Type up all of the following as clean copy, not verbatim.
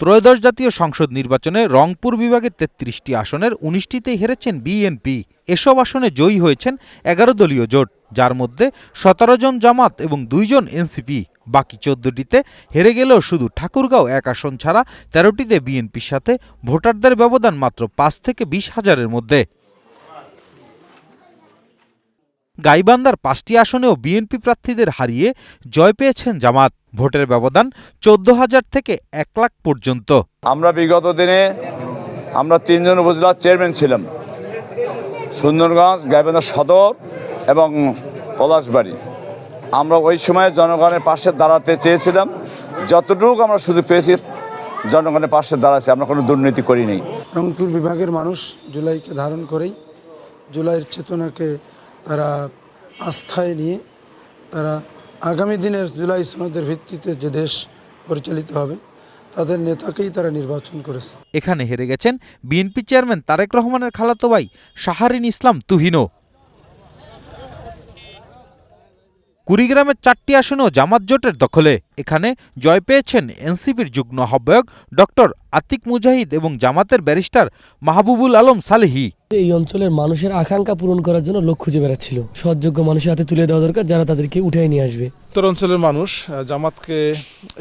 ত্রয়োদশ জাতীয় সংসদ নির্বাচনে রংপুর বিভাগের ৩৩টি আসনের ১৯টিতেই হেরেছেন বিএনপি। এসব আসনে জয়ী হয়েছেন ১১ দলীয় জোট, যার মধ্যে ১৭ জন জামাত এবং ২ জন এনসিপি। বাকি ১৪টিতে হেরে গেলেও শুধু ঠাকুরগাঁও ১ আসন ছাড়া ১৩টিতে বিএনপির সাথে ভোটারদের ব্যবধান মাত্র ৫ থেকে ২০ হাজারের মধ্যে। গাইবান্ধার ৫টি আসনেও বিএনপি প্রার্থীদের হারিয়ে জয় পেয়েছেন জামাত। ভোটের ব্যবধান ১৪,০০০ থেকে ১ লাখ পর্যন্ত। আমরা বিগত দিনে ৩ জন উপজেলার চেয়ারম্যান ছিলাম, সুন্দরগঞ্জ, গাইবান্ধা সদর এবং পলাশবাড়ি। আমরা ওই সময় জনগণের পাশে দাঁড়াতে চেয়েছিলাম, যতটুকু আমরা সুযোগ পেয়েছি জনগণের পাশে দাঁড়াচ্ছি, আমরা কোনো দুর্নীতি করিনি। রংপুর বিভাগের মানুষ জুলাইকে ধারণ করেই জুলাইয়ের চেতনাকে তারা আস্থায় নিয়ে তারা আগামী দিনের জুলাই সনদের ভিত্তিতে যে দেশ পরিচালিত হবে তাদের নেতাকেই তারা নির্বাচন করেছে। এখানে হেরে গেছেন বিএনপি চেয়ারম্যান তারেক রহমানের খালাতো ভাই শাহরিন ইসলাম তুহিনও। কুড়িগ্রামের ৪টি আসনেও জামাত জোটের দখলে। এখানে জয় পেয়েছেন এনসিপির যুগ্ম আহ্বায়ক ডক্টর আতিক মুজাহিদ এবং জামাতের ব্যারিস্টার মাহবুবুল আলম সালেহী। এই অঞ্চলের মানুষের আকাঙ্ক্ষা পূরণ করার জন্য লোক খুঁজে বেড়াচ্ছিল। সৎযোগ্য মানুষের হাতে তুলে দেওয়া দরকার, যারা তাদেরকে উঠাই নিয়ে আসবে। উত্তর অঞ্চলের মানুষ জামাতকে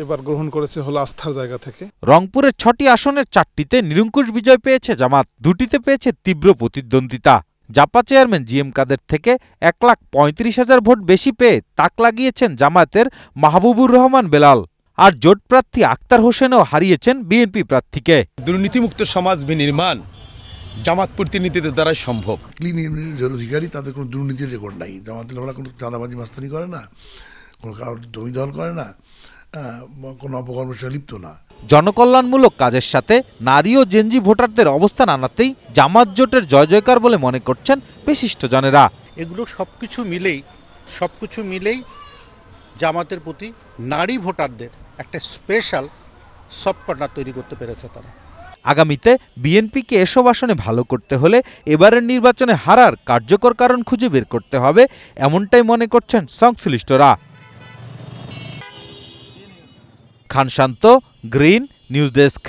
এবার গ্রহণ করেছে হলো আস্থার জায়গা থেকে। রংপুরের ৬টি আসনের ৪টিতে নিরঙ্কুশ বিজয় পেয়েছে জামাত, ২টিতে পেয়েছে তীব্র প্রতিদ্বন্দ্বিতা। জাপা চেয়ারম্যান জিএম কাদের থেকে ১,৩৫,০০০ ভোট বেশি পেয়ে তাক লাগিয়েছেন জামায়াতের মাহবুবুর রহমান বেলাল। আর জোট প্রার্থী আক্তার হোসেনও হারিয়েছেন বিএনপি প্রার্থীকে। দুর্নীতিমুক্ত সমাজ বিনির্মাণ জামাত প্রতিনিধিদের দ্বারাই সম্ভব। ক্লিন ইউনিয়নের অধিকারী, তাদের কোনো দুর্নীতির রেকর্ড নাই। জামাতের লোকরা কোনো চাঁদাবাজি মাস্তানি করে না, কোনো কারোর জমি দখল করে না, কোনো অপকর্মের লিপ্ত না। জনকল্যাণমূলক কাজের সাথে নারী ও জেনজি ভোটারদের অবস্থান আনাতেই জামাত জোটের জয় জয়কার বলে মনে করছেন বিশিষ্টজনেরা। এগুলো সবকিছু মিলেই জামাতের প্রতি নারী ভোটারদের একটা স্পেশাল সফট কর্নার তৈরি করতে পেরেছে তারা। আগামীতে বিএনপিকে এসব আসনে ভালো করতে হলে এবারের নির্বাচনে হারার কার্যকর কারণ খুঁজে বের করতে হবে, এমনটাই মনে করছেন সংশ্লিষ্টরা। খান শান্ত, গ্রিন নিউজ ডেস্ক।